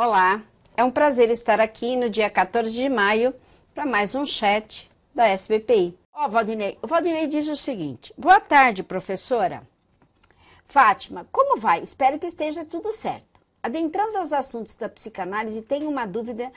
Olá, é um prazer estar aqui no dia 14 de maio para mais um chat da SBPI. O Valdinei diz o seguinte: boa tarde, professora. Fátima, como vai? Espero que esteja tudo certo. Adentrando aos assuntos da psicanálise, tenho uma dúvida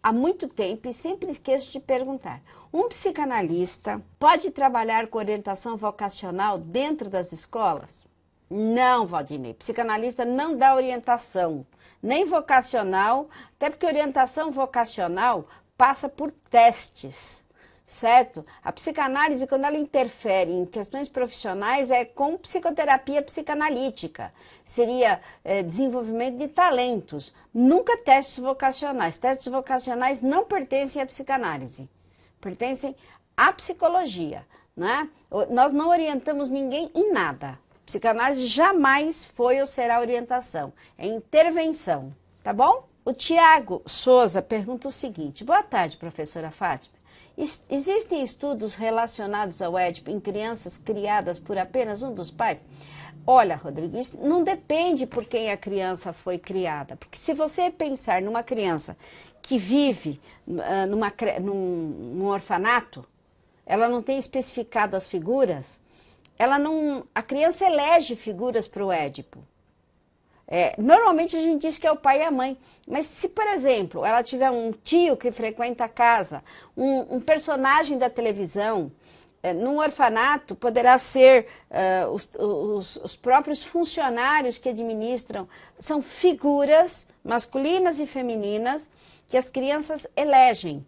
há muito tempo e sempre esqueço de perguntar. Um psicanalista pode trabalhar com orientação vocacional dentro das escolas? Não, Valdinei, psicanalista não dá orientação, nem vocacional, até porque orientação vocacional passa por testes, certo? A psicanálise, quando ela interfere em questões profissionais, é com psicoterapia psicanalítica, seria desenvolvimento de talentos, nunca testes vocacionais. Testes vocacionais não pertencem à psicanálise, pertencem à psicologia, né? Nós não orientamos ninguém em nada. Psicanálise jamais foi ou será orientação, é intervenção, tá bom? O Tiago Souza pergunta o seguinte: boa tarde, professora Fátima. Existem estudos relacionados ao Édipo em crianças criadas por apenas um dos pais? Olha, Rodrigo, isso não depende por quem a criança foi criada, porque se você pensar numa criança que vive num orfanato, ela não tem especificado as figuras. A criança elege figuras para o Édipo. Normalmente a gente diz que é o pai e a mãe, mas se, por exemplo, ela tiver um tio que frequenta a casa, um personagem da televisão, num orfanato poderá ser os próprios funcionários que administram, são figuras masculinas e femininas que as crianças elegem.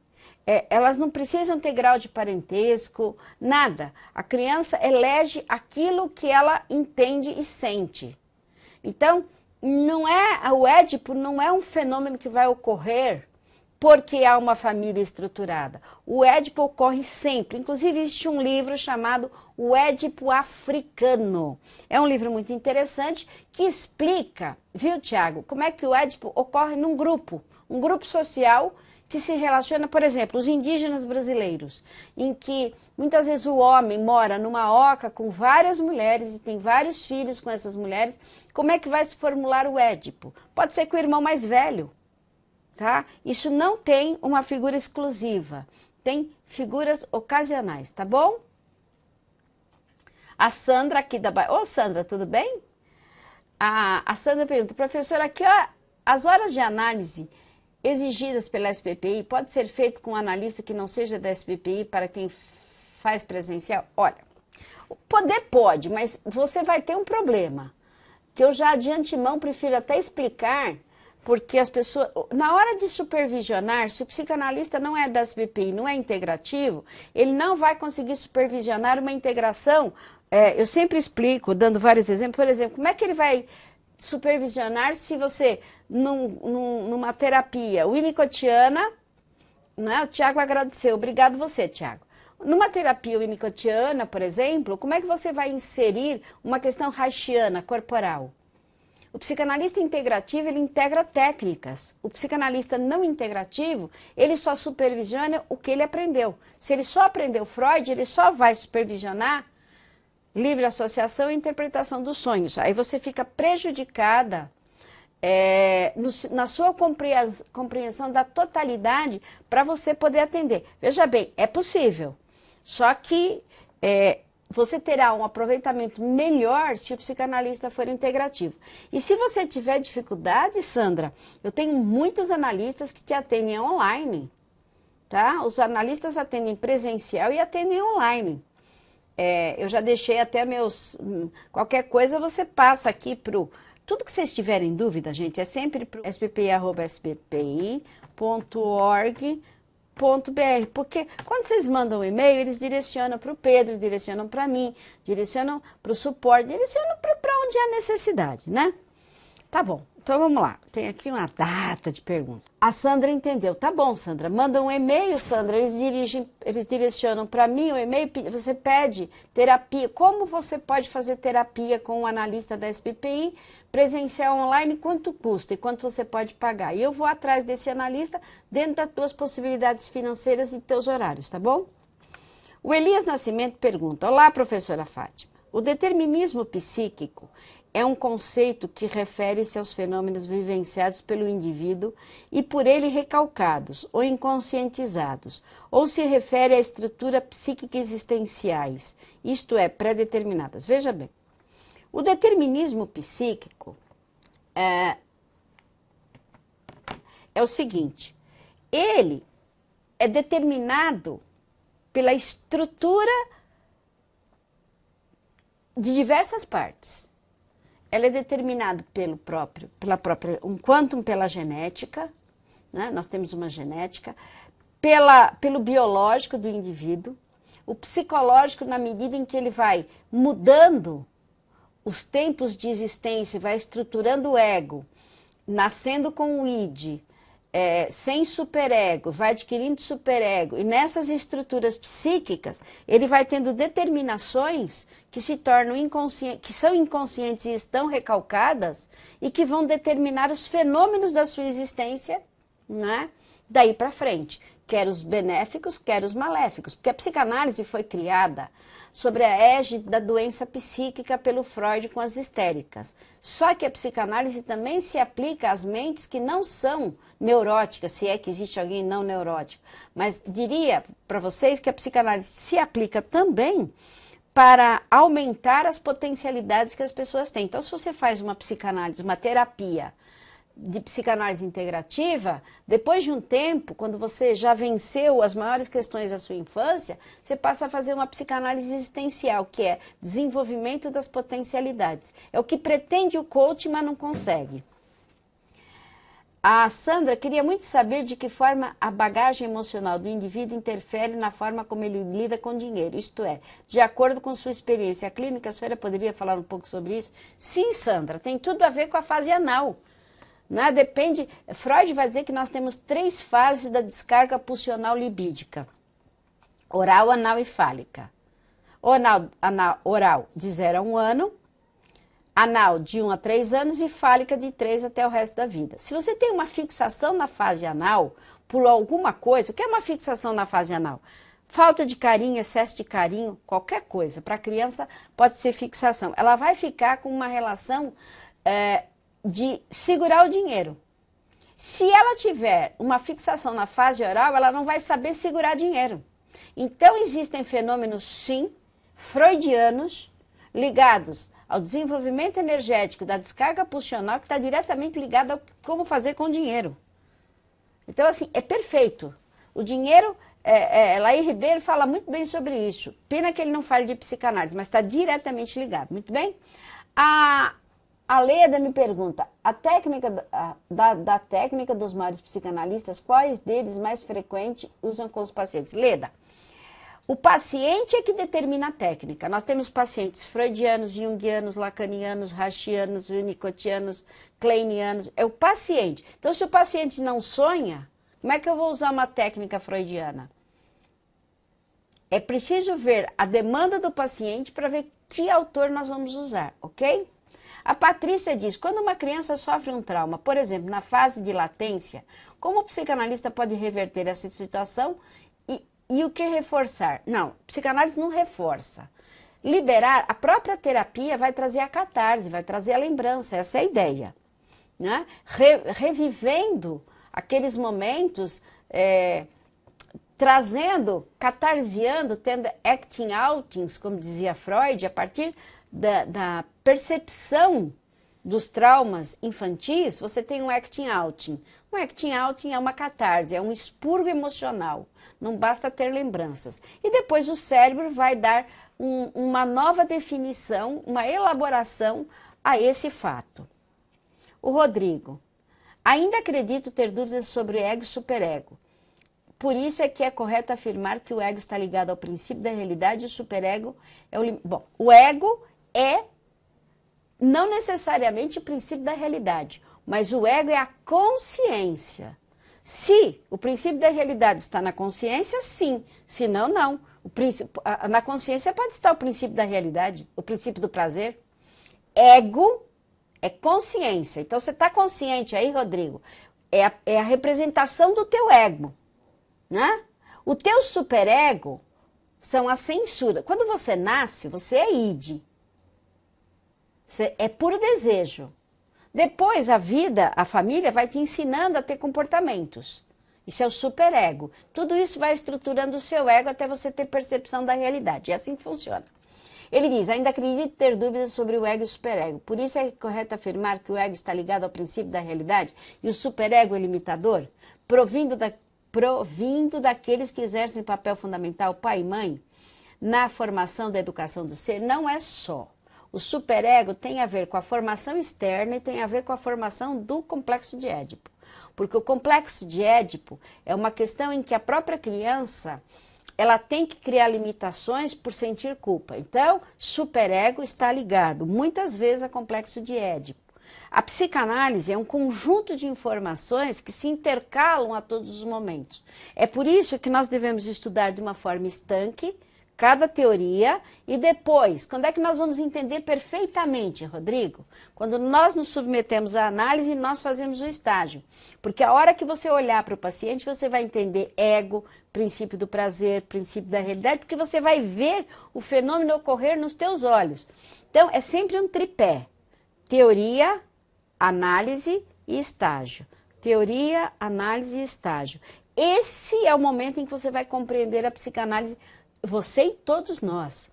Elas não precisam ter grau de parentesco, nada. A criança elege aquilo que ela entende e sente. Então, o Édipo não é um fenômeno que vai ocorrer porque há uma família estruturada. O Édipo ocorre sempre. Inclusive, existe um livro chamado O Édipo Africano. É um livro muito interessante que explica, viu, Tiago, como é que o Édipo ocorre num grupo, um grupo social que se relaciona, por exemplo, os indígenas brasileiros, em que muitas vezes o homem mora numa oca com várias mulheres e tem vários filhos com essas mulheres. Como é que vai se formular o Édipo? Pode ser com o irmão mais velho, tá? Isso não tem uma figura exclusiva, tem figuras ocasionais, tá bom? A Sandra aqui da Bahia. Ô, Sandra, tudo bem? A Sandra pergunta: professora, aqui ó, as horas de análise exigidas pela SBPI pode ser feito com um analista que não seja da SBPI para quem faz presencial? Olha, poder pode, mas você vai ter um problema, que eu já de antemão prefiro até explicar, porque as pessoas, na hora de supervisionar, se o psicanalista não é da SBPI, não é integrativo, ele não vai conseguir supervisionar uma integração. Eu sempre explico, dando vários exemplos, por exemplo, como é que ele vai supervisionar se você, numa terapia winnicottiana, né? O Tiago agradeceu, obrigado você, Tiago. Numa terapia winnicottiana, por exemplo, como é que você vai inserir uma questão reichiana, corporal? O psicanalista integrativo, ele integra técnicas. O psicanalista não integrativo, ele só supervisiona o que ele aprendeu. Se ele só aprendeu Freud, ele só vai supervisionar livre associação e interpretação dos sonhos. Aí você fica prejudicada na sua compreensão da totalidade para você poder atender. Veja bem, é possível. Só que você terá um aproveitamento melhor se o psicanalista for integrativo. E se você tiver dificuldade, Sandra, eu tenho muitos analistas que te atendem online. Tá? Os analistas atendem presencial e atendem online. Eu já deixei até qualquer coisa você passa aqui tudo que vocês tiverem dúvida, gente, é sempre para o sbpi@sbpi.org.br, porque quando vocês mandam um e-mail, eles direcionam para o Pedro, direcionam para mim, direcionam para o suporte, direcionam para onde há necessidade, né? Tá bom, então vamos lá. Tem aqui uma data de pergunta. A Sandra entendeu. Tá bom, Sandra. Manda um e-mail, Sandra. Eles direcionam para mim o e-mail. Você pede terapia. Como você pode fazer terapia com um analista da SBPI, presencial online? Quanto custa e quanto você pode pagar? E eu vou atrás desse analista dentro das tuas possibilidades financeiras e teus horários, tá bom? O Elias Nascimento pergunta: olá, professora Fátima. O determinismo psíquico é um conceito que refere-se aos fenômenos vivenciados pelo indivíduo e por ele recalcados ou inconscientizados, ou se refere à estrutura psíquica existenciais, isto é, pré-determinadas. Veja bem, o determinismo psíquico é o seguinte, ele é determinado pela estrutura de diversas partes. Ela é determinada um quantum pela genética, né? Nós temos uma genética, pelo biológico do indivíduo, o psicológico na medida em que ele vai mudando os tempos de existência, vai estruturando o ego, nascendo com o id, sem superego, vai adquirindo superego, e nessas estruturas psíquicas, ele vai tendo determinações que se tornam inconscientes, que são inconscientes e estão recalcadas, e que vão determinar os fenômenos da sua existência, né? Daí para frente, quer os benéficos, quer os maléficos, porque a psicanálise foi criada sobre a égide da doença psíquica pelo Freud com as histéricas. Só que a psicanálise também se aplica às mentes que não são neuróticas, se é que existe alguém não neurótico. Mas diria para vocês que a psicanálise se aplica também para aumentar as potencialidades que as pessoas têm. Então, se você faz uma psicanálise, uma terapia de psicanálise integrativa, depois de um tempo, quando você já venceu as maiores questões da sua infância, você passa a fazer uma psicanálise existencial, que é desenvolvimento das potencialidades. É o que pretende o coach, mas não consegue. A Sandra queria muito saber de que forma a bagagem emocional do indivíduo interfere na forma como ele lida com dinheiro, isto é, de acordo com sua experiência clínica, a senhora poderia falar um pouco sobre isso? Sim, Sandra, tem tudo a ver com a fase anal. Não é? Depende, Freud vai dizer que nós temos 3 fases da descarga pulsional libídica, oral, anal e fálica. Oral de 0 a 1 ano, anal de 1 a 3 anos e fálica de 3 até o resto da vida. Se você tem uma fixação na fase anal, por alguma coisa, o que é uma fixação na fase anal? Falta de carinho, excesso de carinho, qualquer coisa. Para a criança pode ser fixação. Ela vai ficar com uma relação de segurar o dinheiro. Se ela tiver uma fixação na fase oral, ela não vai saber segurar dinheiro. Então, existem fenômenos, sim, freudianos, ligados ao desenvolvimento energético da descarga pulsional, que está diretamente ligado ao como fazer com dinheiro. Então, assim, é perfeito. O dinheiro, Laí Ribeiro fala muito bem sobre isso. Pena que ele não fale de psicanálise, mas está diretamente ligado. Muito bem? A Leda me pergunta, a técnica da técnica dos maiores psicanalistas, quais deles mais frequente usam com os pacientes? Leda, o paciente é que determina a técnica. Nós temos pacientes freudianos, junguianos, lacanianos, raschianos, winnicottianos, kleinianos. É o paciente. Então, se o paciente não sonha, como é que eu vou usar uma técnica freudiana? É preciso ver a demanda do paciente para ver que autor nós vamos usar, ok? A Patrícia diz, quando uma criança sofre um trauma, por exemplo, na fase de latência, como o psicanalista pode reverter essa situação e o que reforçar? Não, psicanálise não reforça. Liberar, a própria terapia vai trazer a catarse, vai trazer a lembrança, essa é a ideia. Né? Revivendo aqueles momentos, trazendo, catarseando, tendo acting outings, como dizia Freud, a partir da percepção dos traumas infantis, você tem um acting outing. Um acting outing é uma catarse, é um expurgo emocional. Não basta ter lembranças. E depois o cérebro vai dar uma nova definição, uma elaboração a esse fato. O Rodrigo, ainda acredito ter dúvidas sobre ego e superego. Por isso é que é correto afirmar que o ego está ligado ao princípio da realidade e o superego é o limite. Bom, o ego é não necessariamente o princípio da realidade, mas o ego é a consciência. Se o princípio da realidade está na consciência, sim. Se não, não. Na consciência pode estar o princípio da realidade, o princípio do prazer. Ego é consciência. Então, você está consciente aí, Rodrigo? É a representação do teu ego, né? O teu superego são a censura. Quando você nasce, você é id. É puro desejo. Depois a vida, a família vai te ensinando a ter comportamentos. Isso é o superego. Tudo isso vai estruturando o seu ego até você ter percepção da realidade. É assim que funciona. Ele diz, ainda acredito ter dúvidas sobre o ego e o superego. Por isso é correto afirmar que o ego está ligado ao princípio da realidade e o superego é limitador, provindo daqueles que exercem papel fundamental, pai e mãe, na formação da educação do ser. Não é só. O superego tem a ver com a formação externa e tem a ver com a formação do complexo de Édipo. Porque o complexo de Édipo é uma questão em que a própria criança ela tem que criar limitações por sentir culpa. Então, superego está ligado muitas vezes a complexo de Édipo. A psicanálise é um conjunto de informações que se intercalam a todos os momentos. É por isso que nós devemos estudar de uma forma estanque cada teoria e depois, quando é que nós vamos entender perfeitamente, Rodrigo? Quando nós nos submetemos à análise e nós fazemos o estágio. Porque a hora que você olhar para o paciente, você vai entender ego, princípio do prazer, princípio da realidade, porque você vai ver o fenômeno ocorrer nos teus olhos. Então, é sempre um tripé. Teoria, análise e estágio. Teoria, análise e estágio. Esse é o momento em que você vai compreender a psicanálise, você e todos nós.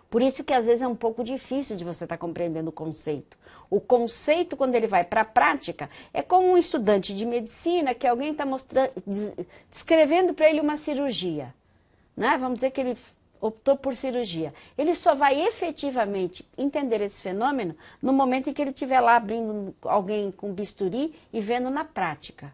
Por isso que às vezes é um pouco difícil de você estar compreendendo o conceito. O conceito, quando ele vai para a prática, é como um estudante de medicina que alguém está descrevendo para ele uma cirurgia. Né? Vamos dizer que ele optou por cirurgia. Ele só vai efetivamente entender esse fenômeno no momento em que ele estiver lá abrindo alguém com bisturi e vendo na prática.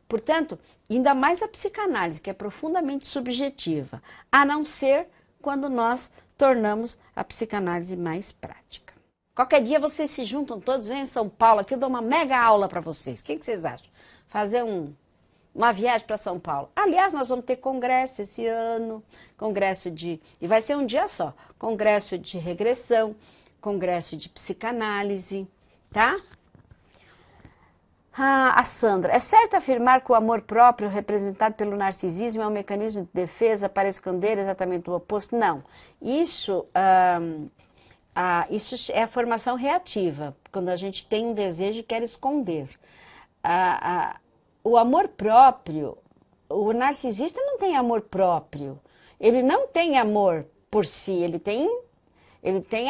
Portanto, ainda mais a psicanálise, que é profundamente subjetiva, a não ser quando nós tornamos a psicanálise mais prática. Qualquer dia vocês se juntam todos, vêm em São Paulo, aqui eu dou uma mega aula para vocês. O que vocês acham? Fazer uma viagem para São Paulo. Aliás, nós vamos ter congresso esse ano, e vai ser um dia só, congresso de regressão, congresso de psicanálise, tá? A Sandra, é certo afirmar que o amor próprio representado pelo narcisismo é um mecanismo de defesa para esconder exatamente o oposto? Não. Isso é a formação reativa, quando a gente tem um desejo e quer esconder. O amor próprio, o narcisista não tem amor próprio. Ele não tem amor por si, ele tem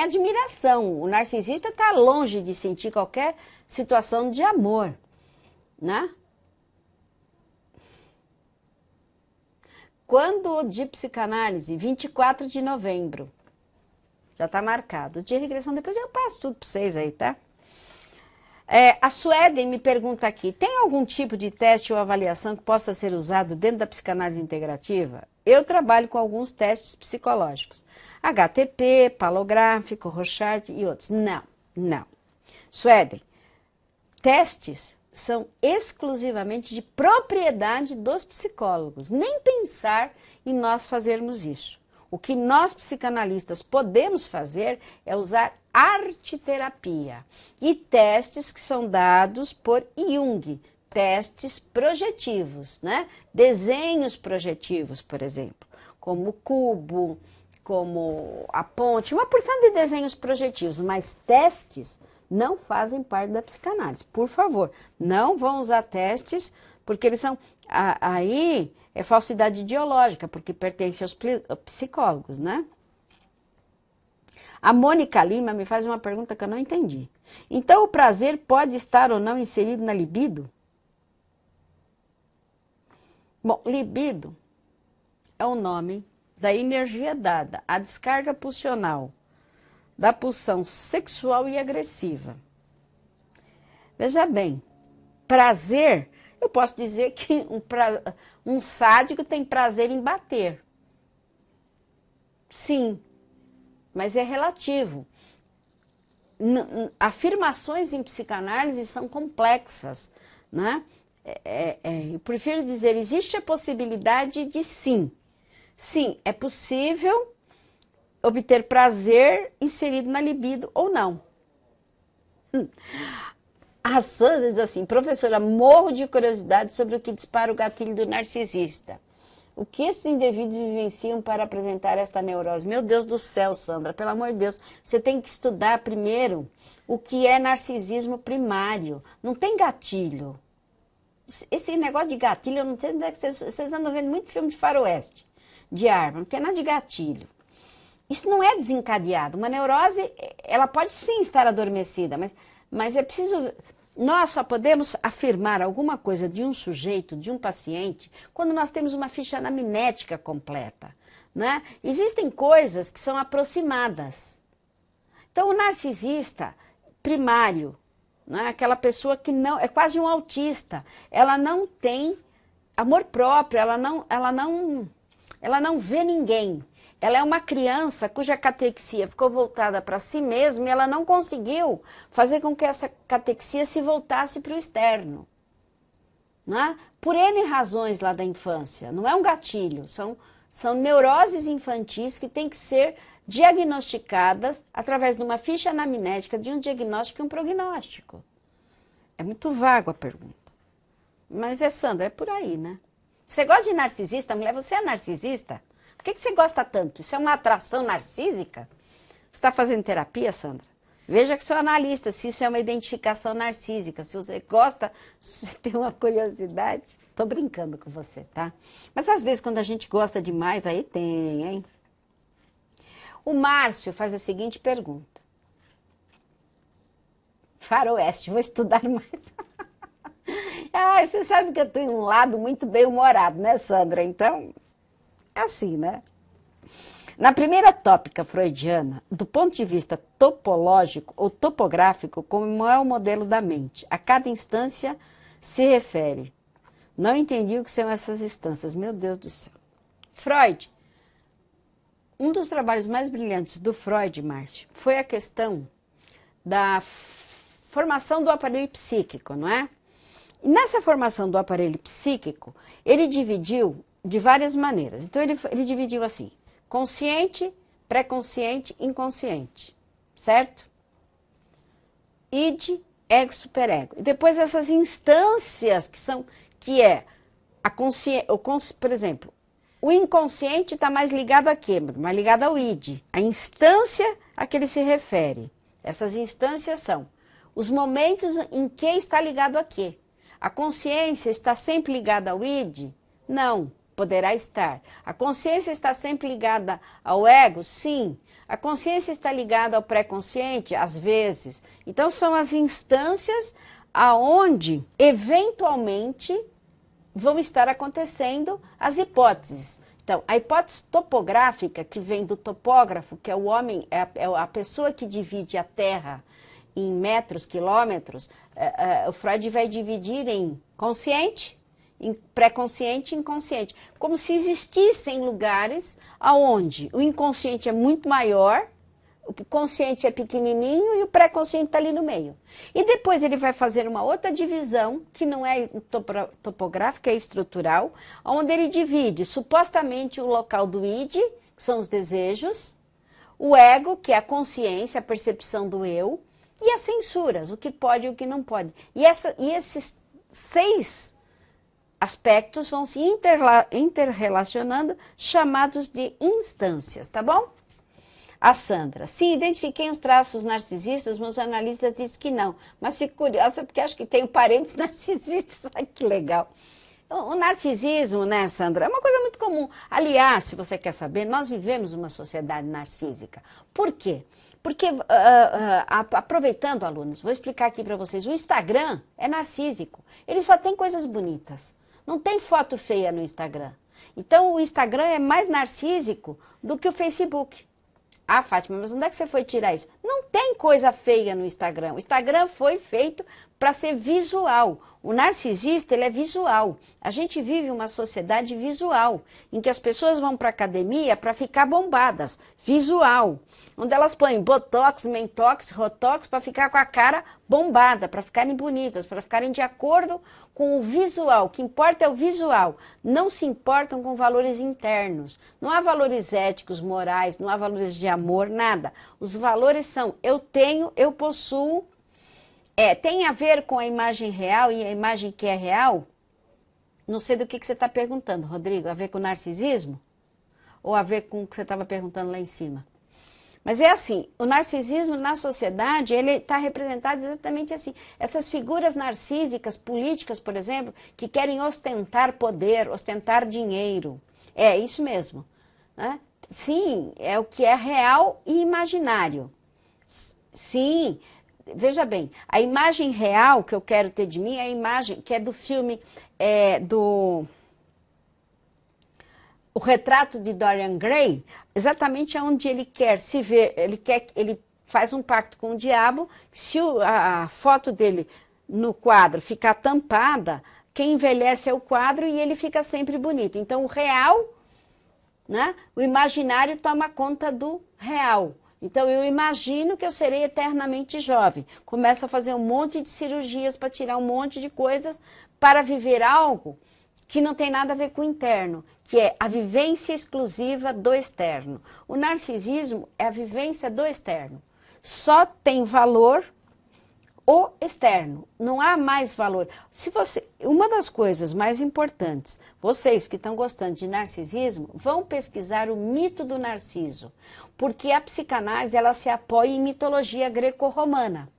admiração. O narcisista está longe de sentir qualquer situação de amor. Né? Quando de psicanálise? 24 de novembro. Já está marcado. De regressão, depois eu passo tudo para vocês aí, tá? A Sueden me pergunta aqui, tem algum tipo de teste ou avaliação que possa ser usado dentro da psicanálise integrativa? Eu trabalho com alguns testes psicológicos. HTP, palográfico, Rorschach e outros. Não. Sueden, testes são exclusivamente de propriedade dos psicólogos. Nem pensar em nós fazermos isso. O que nós psicanalistas podemos fazer é usar arte-terapia e testes que são dados por Jung, testes projetivos, né? Desenhos projetivos, por exemplo, como o cubo, como a ponte, uma porção de desenhos projetivos, mas testes não fazem parte da psicanálise. Por favor, não vão usar testes, porque eles são... Aí é falsidade ideológica, porque pertence aos psicólogos, né? A Mônica Lima me faz uma pergunta que eu não entendi. Então, o prazer pode estar ou não inserido na libido? Bom, libido é o nome da energia dada, a descarga pulsional, da pulsão sexual e agressiva. Veja bem, prazer, eu posso dizer que um sádico tem prazer em bater. Sim, mas é relativo. Afirmações em psicanálise são complexas, né? Eu prefiro dizer, existe a possibilidade de sim. Sim, é possível obter prazer inserido na libido ou não. A Sandra diz assim, professora, morro de curiosidade sobre o que dispara o gatilho do narcisista. O que esses indivíduos vivenciam para apresentar esta neurose? Meu Deus do céu, Sandra, pelo amor de Deus, você tem que estudar primeiro o que é narcisismo primário. Não tem gatilho. Esse negócio de gatilho, eu não sei onde é que vocês andam vendo muito filme de faroeste, de arma, não tem nada de gatilho. Isso não é desencadeado. Uma neurose, ela pode sim estar adormecida, mas é preciso... Nós só podemos afirmar alguma coisa de um sujeito, de um paciente, quando nós temos uma ficha anamnética completa, né? Existem coisas que são aproximadas. Então, o narcisista primário, né? Aquela pessoa que não... É quase um autista. Ela não tem amor próprio, ela não vê ninguém. Ela é uma criança cuja catexia ficou voltada para si mesma e ela não conseguiu fazer com que essa catexia se voltasse para o externo. Né? Por N razões lá da infância. Não é um gatilho, são neuroses infantis que têm que ser diagnosticadas através de uma ficha anamnética, de um diagnóstico e um prognóstico. É muito vago a pergunta. Mas Sandra, é por aí, né? Você gosta de narcisista, mulher? Você é narcisista? Por que você gosta tanto? Isso é uma atração narcísica? Você está fazendo terapia, Sandra? Veja que sou analista, se isso é uma identificação narcísica. Se você gosta, se você tem uma curiosidade. Estou brincando com você, tá? Mas às vezes quando a gente gosta demais, aí tem, hein? O Márcio faz a seguinte pergunta. Faroeste, vou estudar mais. Você sabe que eu tenho um lado muito bem-humorado, né, Sandra? Então... É assim, né? Na primeira tópica freudiana, do ponto de vista topológico ou topográfico, como é o modelo da mente, a cada instância se refere. Não entendi o que são essas instâncias, meu Deus do céu. Freud, um dos trabalhos mais brilhantes do Freud, Márcio, foi a questão da formação do aparelho psíquico, não é? E nessa formação do aparelho psíquico, ele dividiu de várias maneiras. Então, ele dividiu assim, consciente, pré-consciente, inconsciente, certo? Id, ego, superego. E depois essas instâncias que é a consciência, por exemplo, o inconsciente está mais ligado a quê? Mais ligado ao id. A instância a que ele se refere. Essas instâncias são os momentos em que está ligado a quê? A consciência está sempre ligada ao id? Não. Poderá estar. A consciência está sempre ligada ao ego? Sim. A consciência está ligada ao pré-consciente? Às vezes. Então, são as instâncias aonde, eventualmente, vão estar acontecendo as hipóteses. Então, a hipótese topográfica, que vem do topógrafo, que é o homem, é a pessoa que divide a Terra em metros, quilômetros, o Freud vai dividir em consciente, pré-consciente e inconsciente, como se existissem lugares onde o inconsciente é muito maior, o consciente é pequenininho e o pré-consciente está ali no meio. E depois ele vai fazer uma outra divisão, que não é topográfica, é estrutural, onde ele divide supostamente o local do id, que são os desejos, o ego, que é a consciência, a percepção do eu, e as censuras, o que pode e o que não pode. E esses 6 aspectos vão se interrelacionando, chamados de instâncias, tá bom? A Sandra, sim, identifiquei os traços narcisistas, meus analistas dizem que não. Mas fico curiosa porque acho que tenho parentes narcisistas. Ai, que legal. O narcisismo, né, Sandra, é uma coisa muito comum. Aliás, se você quer saber, nós vivemos uma sociedade narcísica. Por quê? Porque, aproveitando, alunos, vou explicar aqui para vocês. O Instagram é narcísico. Ele só tem coisas bonitas. Não tem foto feia no Instagram. Então, o Instagram é mais narcísico do que o Facebook. Ah, Fátima, mas onde é que você foi tirar isso? Não tem coisa feia no Instagram. O Instagram foi feito para ser visual. O narcisista, ele é visual. A gente vive uma sociedade visual, em que as pessoas vão para a academia para ficar bombadas. Visual. Onde elas põem botox, mentox, rotox para ficar com a cara bombada, para ficarem bonitas, para ficarem de acordo com o visual. O que importa é o visual. Não se importam com valores internos. Não há valores éticos, morais, não há valores de amor, nada. Os valores são eu tenho, eu possuo. Tem a ver com a imagem real e a imagem que é real? Não sei do que você está perguntando, Rodrigo. A ver com narcisismo? Ou a ver com o que você estava perguntando lá em cima? Mas é assim, o narcisismo na sociedade, ele está representado exatamente assim. Essas figuras narcísicas, políticas, por exemplo, que querem ostentar poder, ostentar dinheiro. É isso mesmo. Né? Sim, é o que é real e imaginário. Sim, veja bem, a imagem real que eu quero ter de mim é a imagem que é do filme, O Retrato de Dorian Gray, exatamente onde ele quer se ver, ele faz um pacto com o diabo, se a foto dele no quadro ficar tampada, quem envelhece é o quadro e ele fica sempre bonito. Então o real, né, o imaginário toma conta do real. Então eu imagino que eu serei eternamente jovem. Começo a fazer um monte de cirurgias para tirar um monte de coisas para viver algo que não tem nada a ver com o interno, que é a vivência exclusiva do externo. O narcisismo é a vivência do externo. Só tem valor o externo, não há mais valor. Uma das coisas mais importantes, vocês que estão gostando de narcisismo, vão pesquisar o mito do Narciso, porque a psicanálise ela se apoia em mitologia greco-romana.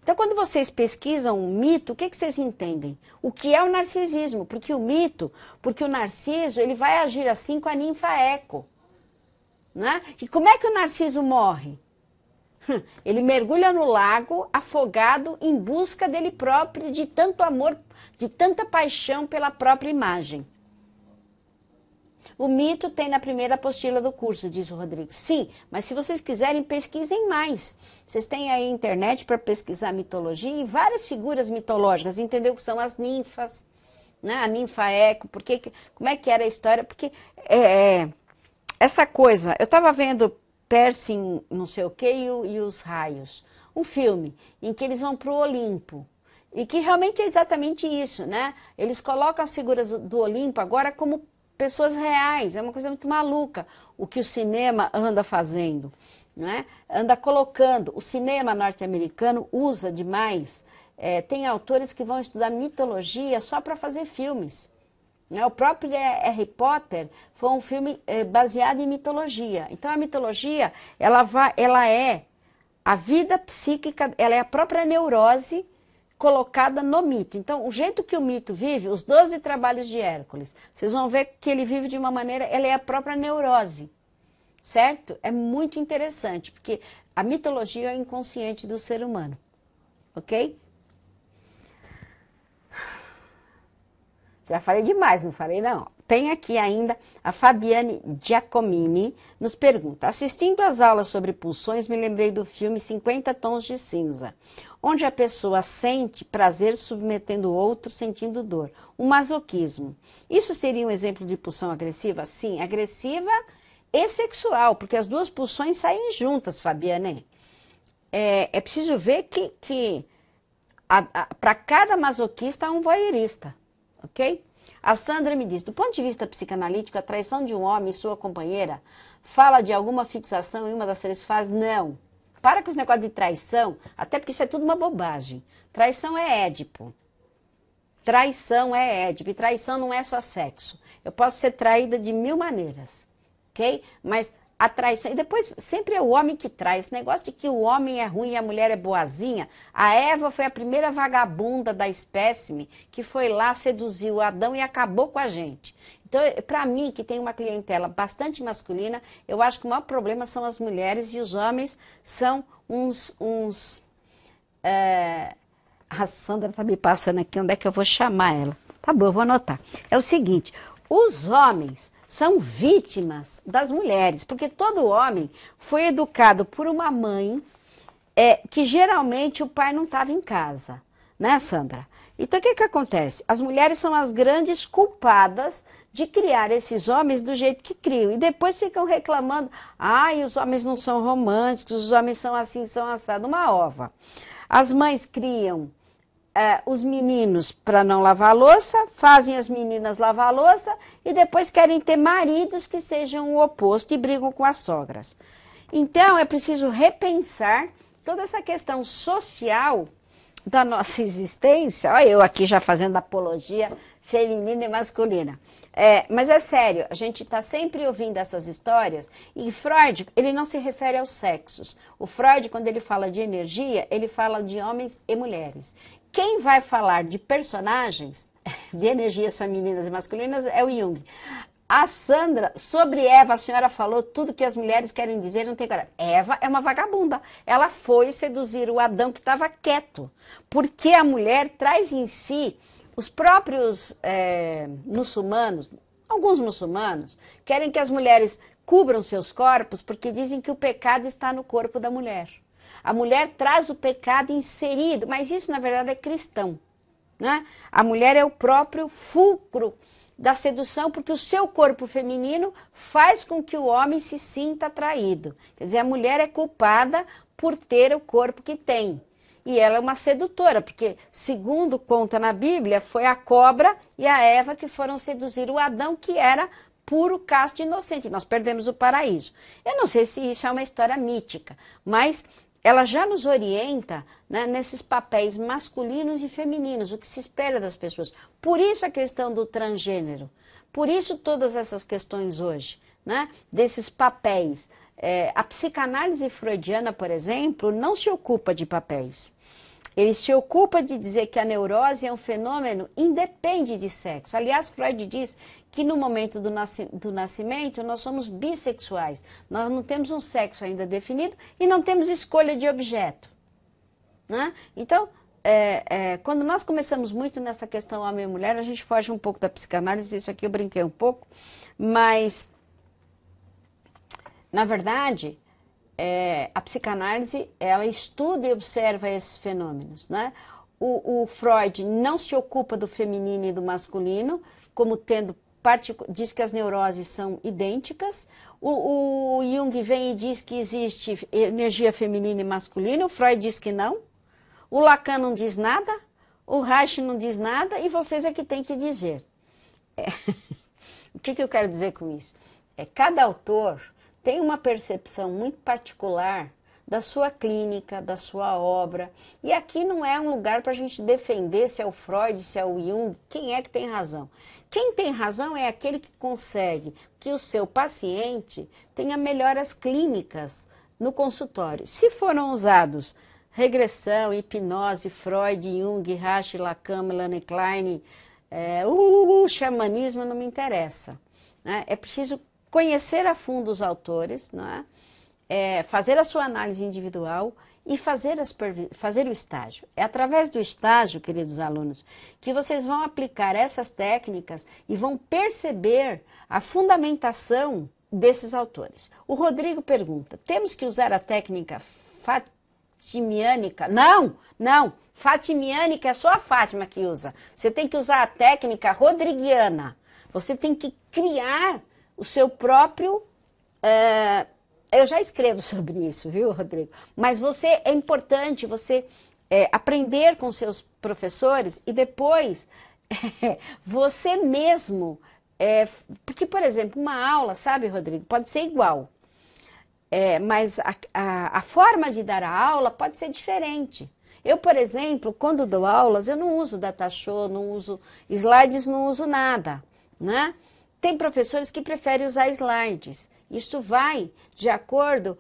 Então, quando vocês pesquisam um mito, o que vocês entendem? O que é o narcisismo? Porque o Narciso, ele vai agir assim com a ninfa Eco. Né? E como é que o Narciso morre? Ele mergulha no lago, afogado, em busca dele próprio, de tanto amor, de tanta paixão pela própria imagem. O mito tem na primeira apostila do curso, diz o Rodrigo. Sim, mas se vocês quiserem, pesquisem mais. Vocês têm aí a internet para pesquisar mitologia e várias figuras mitológicas, entendeu que são as ninfas, né? A ninfa Eco, como é que era a história? Porque essa coisa, eu estava vendo Percy, não sei o que, e os Raios, um filme em que eles vão para o Olimpo. E que realmente é exatamente isso, né? Eles colocam as figuras do Olimpo agora como pessoas reais, é uma coisa muito maluca o que o cinema anda fazendo, né? Anda colocando. O cinema norte-americano usa demais, tem autores que vão estudar mitologia só para fazer filmes. Né? O próprio Harry Potter foi um filme baseado em mitologia. Então a mitologia, ela é a vida psíquica, ela é a própria neurose colocada no mito. Então, o jeito que o mito vive, os 12 trabalhos de Hércules, vocês vão ver que ele vive de uma maneira, ela é a própria neurose, certo? É muito interessante, porque a mitologia é o inconsciente do ser humano, ok? Já falei demais, não falei não. Tem aqui ainda a Fabiane Giacomini, nos pergunta: assistindo às aulas sobre pulsões, me lembrei do filme 50 Tons de Cinza, onde a pessoa sente prazer submetendo o outro sentindo dor. Um masoquismo. Isso seria um exemplo de pulsão agressiva? Sim, agressiva e sexual, porque as duas pulsões saem juntas, Fabiane. É preciso ver que para cada masoquista há um voyeurista. Ok? A Sandra me diz, do ponto de vista psicanalítico, a traição de um homem e sua companheira fala de alguma fixação em uma das 3 fases? Não. Para com esse negócio de traição, até porque isso é tudo uma bobagem. Traição é Édipo. Traição é Édipo. E traição não é só sexo. Eu posso ser traída de 1000 maneiras. Ok? Mas a traição... E depois, sempre é o homem que trai. Esse negócio de que o homem é ruim e a mulher é boazinha. A Eva foi a primeira vagabunda da espécime que foi lá, seduziu o Adão e acabou com a gente. Então, para mim, que tem uma clientela bastante masculina, eu acho que o maior problema são as mulheres e os homens são A Sandra está me passando aqui, onde é que eu vou chamar ela? Tá bom, eu vou anotar. É o seguinte, os homens são vítimas das mulheres, porque todo homem foi educado por uma mãe que geralmente o pai não estava em casa, né, Sandra? Então, o que acontece? As mulheres são as grandes culpadas de criar esses homens do jeito que criam. E depois ficam reclamando, os homens não são românticos, os homens são assim, são assados. Uma ova. As mães criam os meninos para não lavar a louça, fazem as meninas lavar a louça e depois querem ter maridos que sejam o oposto e brigam com as sogras. Então, é preciso repensar toda essa questão social da nossa existência. Olha eu aqui já fazendo apologia feminina e masculina. Mas é sério, a gente está sempre ouvindo essas histórias, e Freud, ele não se refere aos sexos. O Freud, quando ele fala de energia, ele fala de homens e mulheres. Quem vai falar de personagens, de energias femininas e masculinas, é o Jung. A Sandra, sobre Eva, a senhora falou tudo que as mulheres querem dizer, não tem coragem. Eva é uma vagabunda. Ela foi seduzir o Adão que estava quieto. Porque a mulher traz em si, os próprios muçulmanos, alguns muçulmanos, querem que as mulheres cubram seus corpos porque dizem que o pecado está no corpo da mulher. A mulher traz o pecado inserido, mas isso na verdade é cristão, né? A mulher é o próprio fulcro da sedução, porque o seu corpo feminino faz com que o homem se sinta atraído. Quer dizer, a mulher é culpada por ter o corpo que tem. E ela é uma sedutora, porque, segundo conta na Bíblia, foi a cobra e a Eva que foram seduzir o Adão, que era puro, casto e inocente. Nós perdemos o paraíso. Eu não sei se isso é uma história mítica, mas ela já nos orienta, né, nesses papéis masculinos e femininos, o que se espera das pessoas. Por isso a questão do transgênero, por isso todas essas questões hoje, né, desses papéis. A psicanálise freudiana, por exemplo, não se ocupa de papéis. Ele se ocupa de dizer que a neurose é um fenômeno independe de sexo. Aliás, Freud diz que no momento do nascimento nós somos bissexuais. Nós não temos um sexo ainda definido e não temos escolha de objeto, né? Então, quando nós começamos muito nessa questão homem e mulher, a gente foge um pouco da psicanálise, isso aqui eu brinquei um pouco, mas, na verdade, a psicanálise, ela estuda e observa esses fenômenos, né? O Freud não se ocupa do feminino e do masculino, como tendo diz que as neuroses são idênticas. O Jung vem e diz que existe energia feminina e masculina, o Freud diz que não. O Lacan não diz nada, o Reich não diz nada, e vocês é que têm que dizer. O que eu quero dizer com isso? Cada autor tem uma percepção muito particular da sua clínica, da sua obra. E aqui não é um lugar para a gente defender se é o Freud, se é o Jung, quem é que tem razão. Quem tem razão é aquele que consegue que o seu paciente tenha melhoras clínicas no consultório. Se foram usados regressão, hipnose, Freud, Jung, Reich, Lacan, Melanie Klein, o xamanismo não me interessa, né? É preciso conhecer a fundo os autores, né? Fazer a sua análise individual e fazer o estágio. É através do estágio, queridos alunos, que vocês vão aplicar essas técnicas e vão perceber a fundamentação desses autores. O Rodrigo pergunta, temos que usar a técnica fatimiânica? Não, fatimiânica é só a Fátima que usa. Você tem que usar a técnica rodriguiana. Você tem que criar o seu próprio... eu já escrevo sobre isso, viu, Rodrigo? Mas é importante você aprender com seus professores e depois você mesmo... porque, por exemplo, uma aula, sabe, Rodrigo, pode ser igual. Mas a forma de dar a aula pode ser diferente. Eu, por exemplo, quando dou aulas, eu não uso datashow, não uso slides, não uso nada, né? Tem professores que preferem usar slides. Isso vai de acordo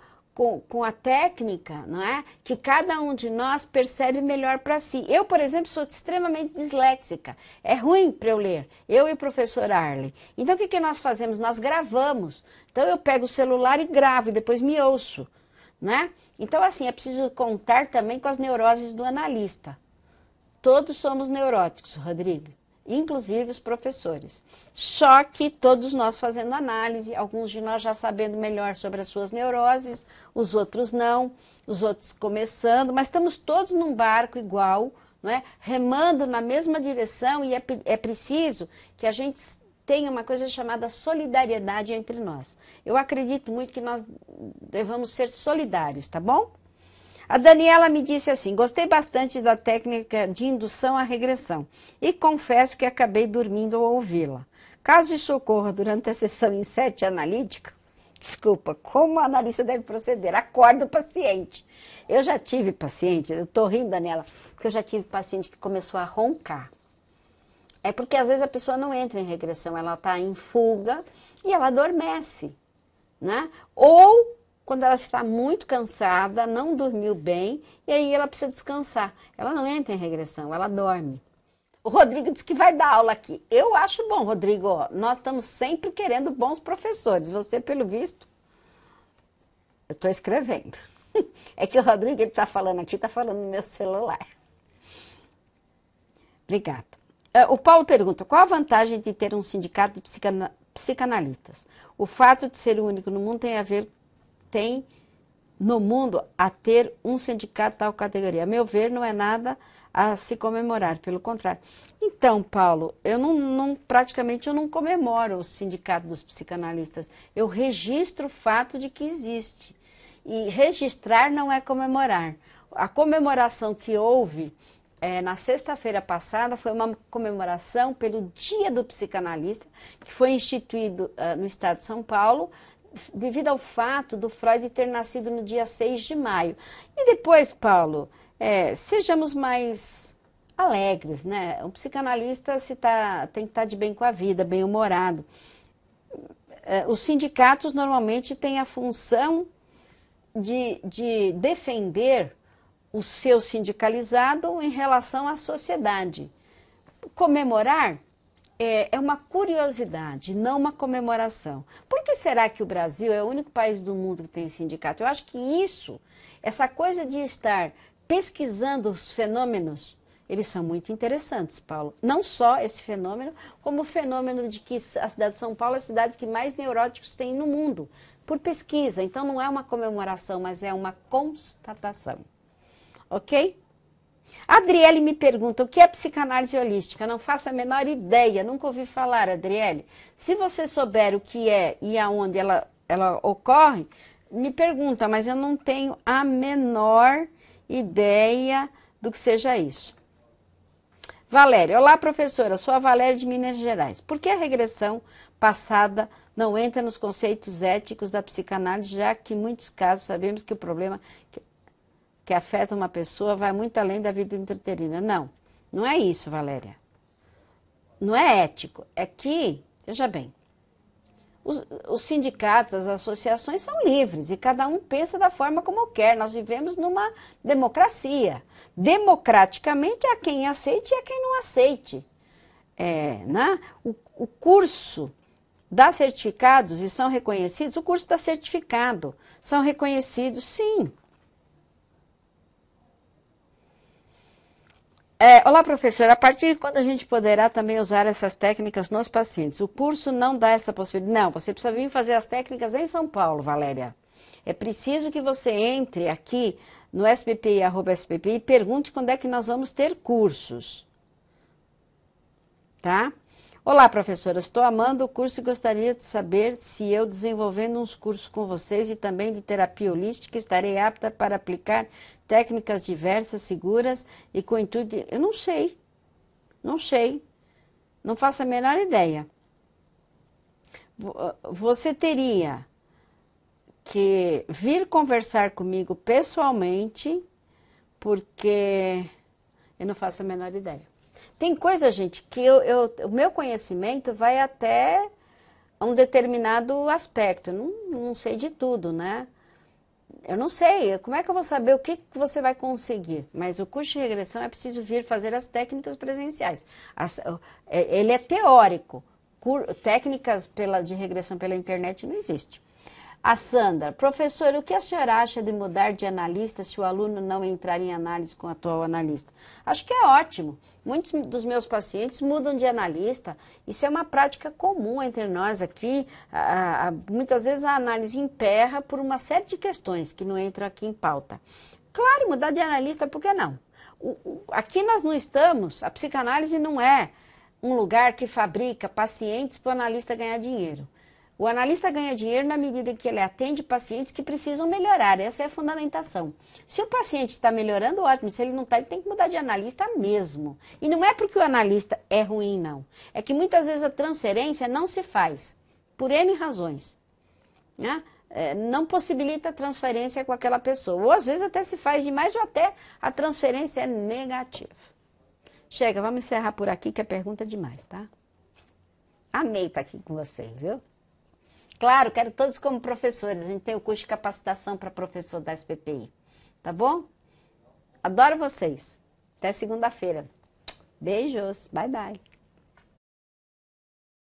com a técnica, não é? Que cada um de nós percebe melhor para si. Eu, por exemplo, sou extremamente disléxica. É ruim para eu ler. Eu e o professor Arley. Então, o que nós fazemos? Nós gravamos. Então, eu pego o celular e gravo, e depois me ouço, né? Então, assim, é preciso contar também com as neuroses do analista. Todos somos neuróticos, Rodrigo. Inclusive os professores. Só que todos nós fazendo análise, alguns de nós já sabendo melhor sobre as suas neuroses, os outros não, os outros começando, mas estamos todos num barco igual, não é? Remando na mesma direção, e é preciso que a gente tenha uma coisa chamada solidariedade entre nós. Eu acredito muito que nós devamos ser solidários, tá bom? A Daniela me disse assim, gostei bastante da técnica de indução à regressão e confesso que acabei dormindo ao ouvi-la. Caso isso ocorra durante a sessão em 7 analítica, Desculpa, como a analista deve proceder? Acorda o paciente. Eu já tive paciente, eu tô rindo, Daniela, porque eu já tive paciente que começou a roncar. É porque às vezes a pessoa não entra em regressão, ela está em fuga e ela adormece, né? Ou quando ela está muito cansada, não dormiu bem, e aí ela precisa descansar. Ela não entra em regressão, ela dorme. O Rodrigo disse que vai dar aula aqui. Eu acho bom, Rodrigo. Nós estamos sempre querendo bons professores. Você, pelo visto, eu estou escrevendo. É que o Rodrigo está falando aqui, está falando no meu celular. Obrigada. O Paulo pergunta, qual a vantagem de ter um sindicato de psicanalistas? O fato de ser o único no mundo tem no mundo a ter um sindicato de tal categoria. A meu ver, não é nada a se comemorar, pelo contrário. Então, Paulo, eu praticamente eu não comemoro o sindicato dos psicanalistas. Eu registro o fato de que existe. E registrar não é comemorar. A comemoração que houve na sexta-feira passada foi uma comemoração pelo Dia do Psicanalista, que foi instituído no estado de São Paulo, devido ao fato do Freud ter nascido no dia 6 de maio. E depois, Paulo, sejamos mais alegres, né? Um psicanalista tem que estar de bem com a vida, bem-humorado. Os sindicatos normalmente têm a função de defender o seu sindicalizado em relação à sociedade. Comemorar é uma curiosidade, não uma comemoração. Por que será que o Brasil é o único país do mundo que tem sindicato? Eu acho que essa coisa de estar pesquisando os fenômenos, eles são muito interessantes, Paulo. Não só esse fenômeno, como o fenômeno de que a cidade de São Paulo é a cidade que mais neuróticos tem no mundo, por pesquisa. Então não é uma comemoração, mas é uma constatação. Ok? A Adriele me pergunta, o que é psicanálise holística? Não faço a menor ideia, nunca ouvi falar, Adriele. Se você souber o que é e aonde ela ocorre, me pergunta, mas eu não tenho a menor ideia do que seja isso. Valéria, olá professora, sou a Valéria de Minas Gerais. Por que a regressão passada não entra nos conceitos éticos da psicanálise, já que em muitos casos sabemos que o problema que afeta uma pessoa vai muito além da vida intrauterina? Não, não é isso, Valéria. Não é ético. É que, veja bem, os sindicatos, as associações são livres e cada um pensa da forma como quer. Nós vivemos numa democracia. Democraticamente há quem aceite e há quem não aceite. Né? O curso dá certificados e são reconhecidos, o curso dá certificado, são reconhecidos, sim. Olá, professora, a partir de quando a gente poderá também usar essas técnicas nos pacientes? O curso não dá essa possibilidade. Não, você precisa vir fazer as técnicas em São Paulo, Valéria. É preciso que você entre aqui no sbpi, e pergunte quando é que nós vamos ter cursos. Tá? Olá, professora, estou amando o curso e gostaria de saber se eu desenvolvendo uns cursos com vocês e também de terapia holística estarei apta para aplicar técnicas diversas, seguras e com intuito de... Eu não sei, não faço a menor ideia. Você teria que vir conversar comigo pessoalmente, porque eu não faço a menor ideia. Tem coisa, gente, que o meu conhecimento vai até um determinado aspecto. Eu não sei de tudo, né? Eu não sei. Como é que eu vou saber o que você vai conseguir? Mas o curso de regressão é preciso vir fazer as técnicas presenciais. Ele é teórico. Técnicas de regressão pela internet não existe. A Sandra, professora, o que a senhora acha de mudar de analista se o aluno não entrar em análise com o atual analista? Acho que é ótimo. Muitos dos meus pacientes mudam de analista. Isso é uma prática comum entre nós aqui. Muitas vezes a análise emperra por uma série de questões que não entram aqui em pauta. Claro, mudar de analista, por que não? Aqui nós não estamos, a psicanálise não é um lugar que fabrica pacientes para o analista ganhar dinheiro. O analista ganha dinheiro na medida em que ele atende pacientes que precisam melhorar. Essa é a fundamentação. Se o paciente está melhorando, ótimo. Se ele não está, ele tem que mudar de analista mesmo. E não é porque o analista é ruim, não. É que muitas vezes a transferência não se faz, por N razões. Né? não possibilita a transferência com aquela pessoa. Ou às vezes até se faz demais ou até a transferência é negativa. Chega, vamos encerrar por aqui que a pergunta é demais, tá? Amei estar aqui com vocês, viu? Claro, quero todos como professores. A gente tem o curso de capacitação para professor da SBPI. Tá bom? Adoro vocês. Até segunda-feira. Beijos. Bye, bye.